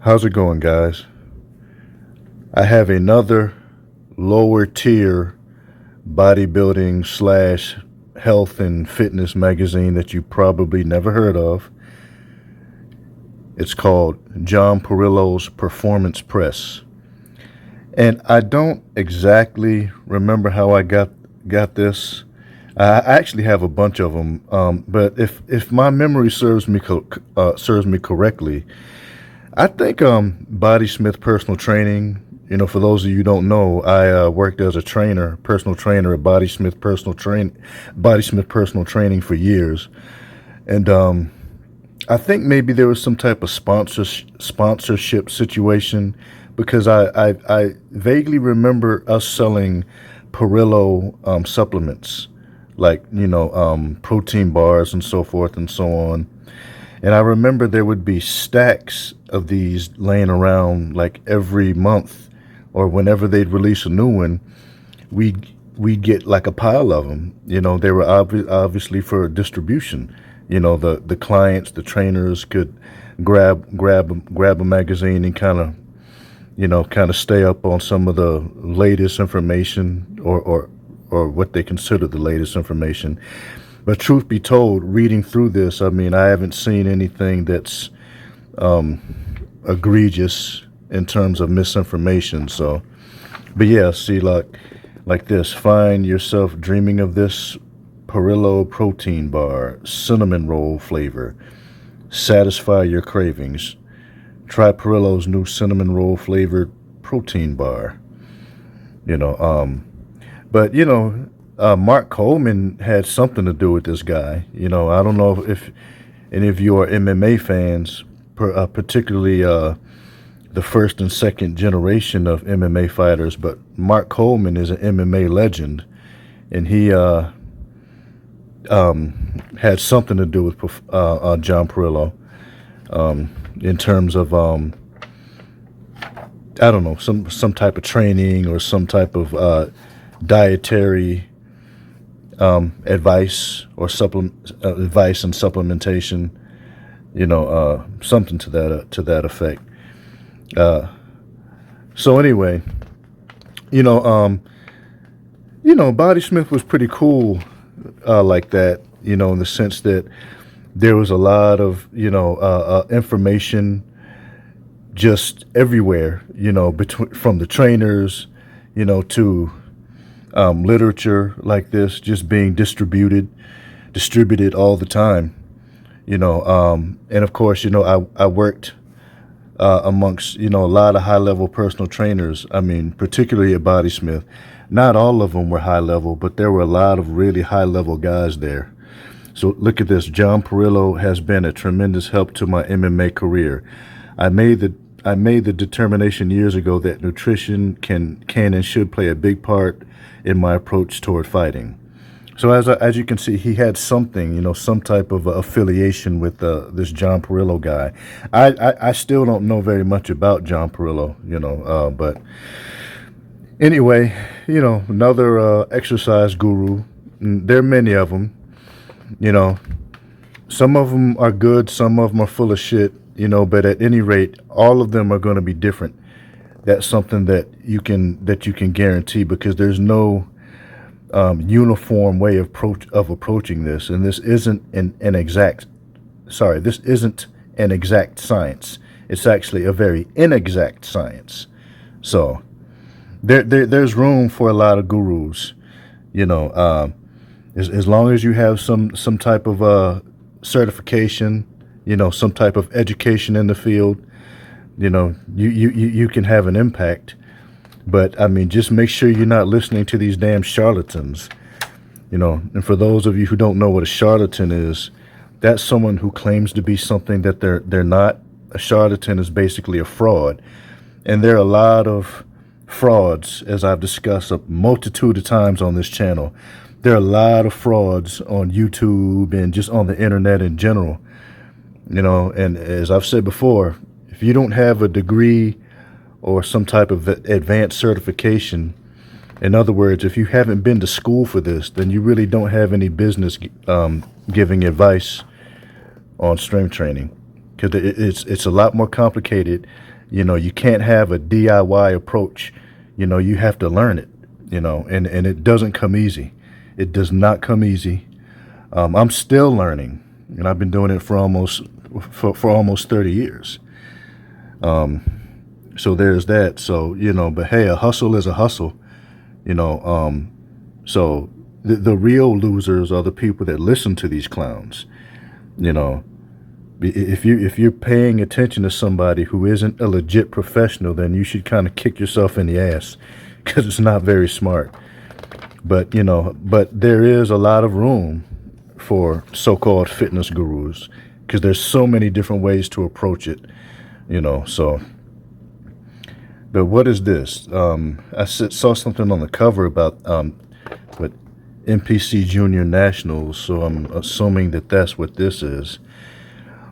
How's it going, guys? I have another lower tier bodybuilding slash health and fitness magazine that you probably never heard of. It's called John Perillo's Performance Press. And I don't exactly remember how I got this. I actually have a bunch of them, but if my memory serves me correctly, I think Bodysmith Personal Training. You know, for those of you who don't know, I worked as a personal trainer at Bodysmith Personal Training for years, and I think maybe there was some type of sponsorship situation, because I vaguely remember us selling Perillo supplements, like, you know, protein bars and so forth and so on. And I remember there would be stacks of these laying around, like every month or whenever they'd release a new one, we'd get like a pile of them. You know, they were obviously for distribution. You know, the clients, the trainers could grab a magazine and kind of stay up on some of the latest information or what they consider the latest information. But truth be told, reading through this, I mean, I haven't seen anything that's egregious in terms of misinformation. So, but yeah, see, like this, find yourself dreaming of this Perillo protein bar, cinnamon roll flavor, satisfy your cravings. Try Perillo's new cinnamon roll flavored protein bar. You know, but you know, Mark Coleman had something to do with this guy. You know, I don't know if any of you are MMA fans, particularly the first and second generation of MMA fighters, but Mark Coleman is an MMA legend, and he had something to do with John Perillo, in terms of I don't know, some type of training or some type of dietary advice or advice and supplementation, you know, something to that effect. So anyway, you know, Bodysmith was pretty cool like that, you know, in the sense that there was a lot of, you know, information just everywhere, you know, from the trainers, you know, to literature like this just being distributed all the time, you know, and of course, you know, I worked amongst, you know, a lot of high-level personal trainers. I mean, particularly at Bodysmith. Not all of them were high-level, but there were a lot of really high-level guys there. So look at this. John Perillo has been a tremendous help to my MMA career. I made the determination years ago that nutrition can and should play a big part in my approach toward fighting. So as you can see, he had something, you know, some type of affiliation with this John Perillo guy. I still don't know very much about John Perillo, you know, but anyway, you know, another exercise guru. There are many of them, you know. Some of them are good, some of them are full of shit, you know, but at any rate, all of them are going to be different. That's something that you can guarantee, because there's no uniform way of approaching this, and this isn't an exact science. It's actually a very inexact science. So there's room for a lot of gurus, you know, as long as you have some type of certification, you know, some type of education in the field, you know, you can have an impact. But I mean, just make sure you're not listening to these damn charlatans, you know. And for those of you who don't know what a charlatan is, that's someone who claims to be something that they're not. A charlatan is basically a fraud, and there are a lot of frauds, as I've discussed a multitude of times on this channel. There are a lot of frauds on YouTube and just on the internet in general, you know. And as I've said before, if you don't have a degree or some type of advanced certification, in other words, if you haven't been to school for this, then you really don't have any business giving advice on strength training, because it's a lot more complicated You can't have a DIY approach. You have to learn it, and it doesn't come easy. It does not come easy. I'm still learning, and I've been doing it for almost 30 years. So there's that. So, but hey, a hustle is a hustle, so the real losers are the people that listen to these clowns. If you're paying attention to somebody who isn't a legit professional, then you should kind of kick yourself in the ass, because it's not very smart. But there is a lot of room for so-called fitness gurus, because there's so many different ways to approach it. So. But what is this? I saw something on the cover about what NPC Junior Nationals, so I'm assuming that that's what this is.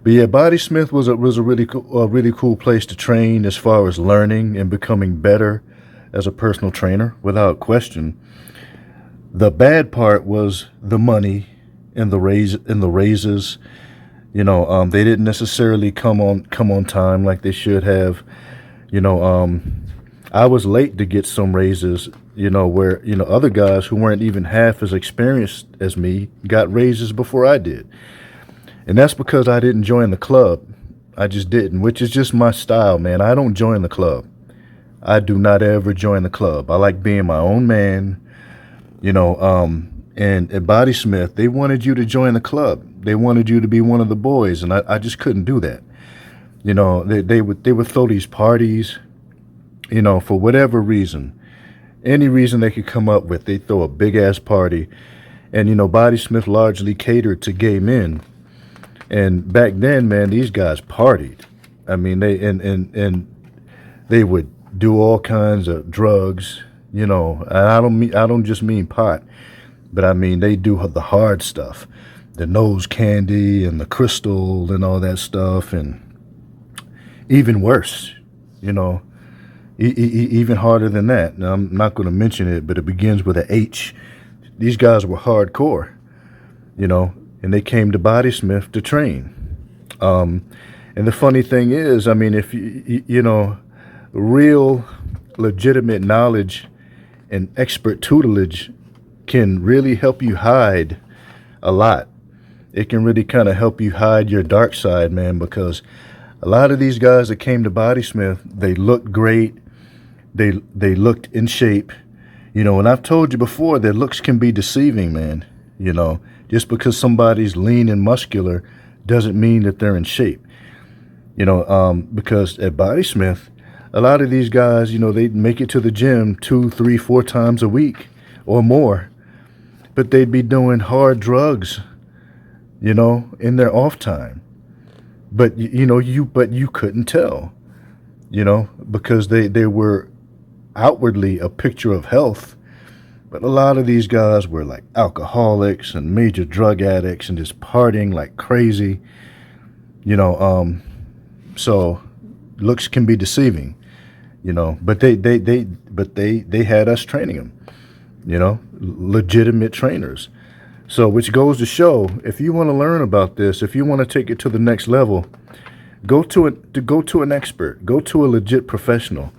But yeah, Bodysmith was a really cool place to train as far as learning and becoming better as a personal trainer, without question. The bad part was the money and the raises. They didn't necessarily come on time like they should have. I was late to get some raises, where, other guys who weren't even half as experienced as me got raises before I did. And that's because I didn't join the club. I just didn't, which is just my style, man. I don't join the club. I do not ever join the club. I like being my own man, and at Bodysmith, they wanted you to join the club. They wanted you to be one of the boys, and I just couldn't do that. They would throw these parties, for whatever reason, any reason they could come up with. They throw a big ass party, and Bodysmith largely catered to gay men. And back then, man, these guys partied. I mean, they would do all kinds of drugs, and I don't just mean pot, but I mean they do the hard stuff, the nose candy and the crystal and all that stuff, and even worse, even harder than that. Now, I'm not going to mention it, but it begins with an H. These guys were hardcore, and they came to Bodysmith to train. And the funny thing is, I mean, if real legitimate knowledge and expert tutelage can really help you hide a lot. It can really kind of help you hide your dark side, man, because a lot of these guys that came to Bodysmith, they looked great. They looked in shape, and I've told you before that looks can be deceiving, man. Just because somebody's lean and muscular doesn't mean that they're in shape. Because at Bodysmith, a lot of these guys, they'd make it to the gym 2, 3, 4 times a week or more, but they'd be doing hard drugs, in their off time. But you couldn't tell, because they were outwardly a picture of health. But a lot of these guys were like alcoholics and major drug addicts and just partying like crazy, so looks can be deceiving, but they had us training them, legitimate trainers. So which goes to show, if you want to learn about this, if you want to take it to the next level, go to an expert, go to a legit professional,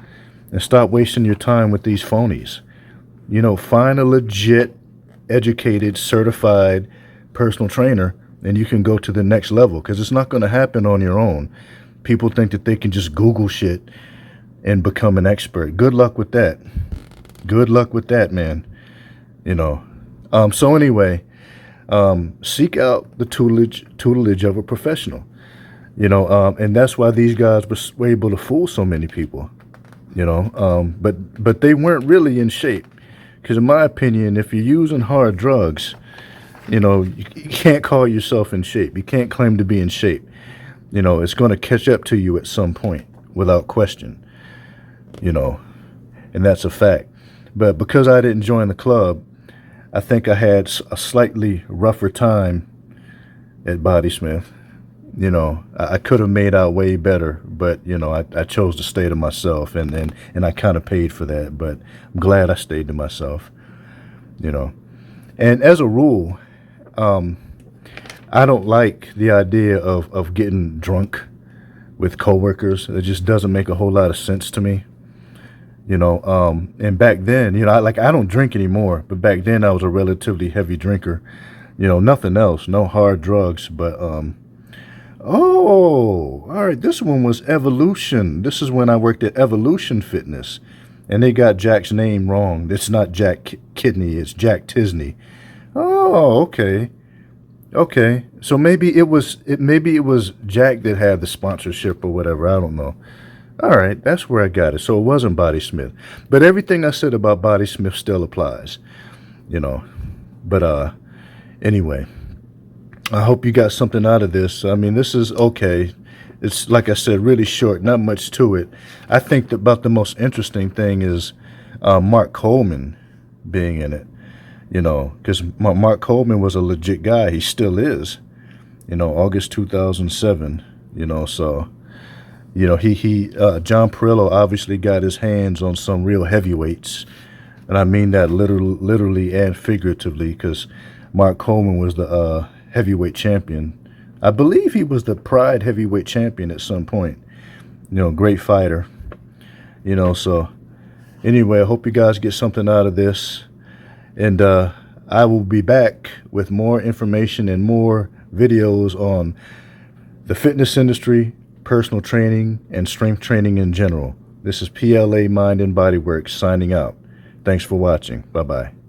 and stop wasting your time with these phonies. Find a legit, educated, certified personal trainer, and you can go to the next level, because it's not going to happen on your own. People think that they can just Google shit and become an expert. Good luck with that. Good luck with that, man. So anyway, seek out the tutelage of a professional, and that's why these guys were able to fool so many people, but they weren't really in shape. Because in my opinion, if you're using hard drugs, you can't call yourself in shape. You can't claim to be in shape. It's going to catch up to you at some point, without question, and that's a fact. But because I didn't join the club, I think I had a slightly rougher time at Bodysmith. I could have made out way better, but I chose to stay to myself, and I kind of paid for that. But I'm glad I stayed to myself. And as a rule, I don't like the idea of getting drunk with coworkers. It just doesn't make a whole lot of sense to me. You know, and back then, you know, I don't drink anymore, but back then I was a relatively heavy drinker. You know, nothing else, no hard drugs, but oh, all right, this one was Evolution. This is when I worked at Evolution Fitness, and they got Jack's name wrong. It's not Jack Kidney, it's Jack Tisney. Oh, okay. Okay. So maybe it was Jack that had the sponsorship or whatever. I don't know. All right, that's where I got it. So it wasn't Body Smith. But everything I said about Body Smith still applies, you know. But anyway, I hope you got something out of this. I mean, this is okay. It's, like I said, really short, not much to it. I think that about the most interesting thing is Mark Coleman being in it, you know, because Mark Coleman was a legit guy. He still is, you know, August 2007, you know, so, you know, John Perillo obviously got his hands on some real heavyweights, and I mean that literally and figuratively, because Mark Coleman was the heavyweight champion. I believe he was the Pride heavyweight champion at some point. You know, great fighter. You know, so anyway, I hope you guys get something out of this. And I will be back with more information and more videos on the fitness industry, personal training, and strength training in general. This is PLA Mind and Body Works signing out. Thanks for watching. Bye-bye.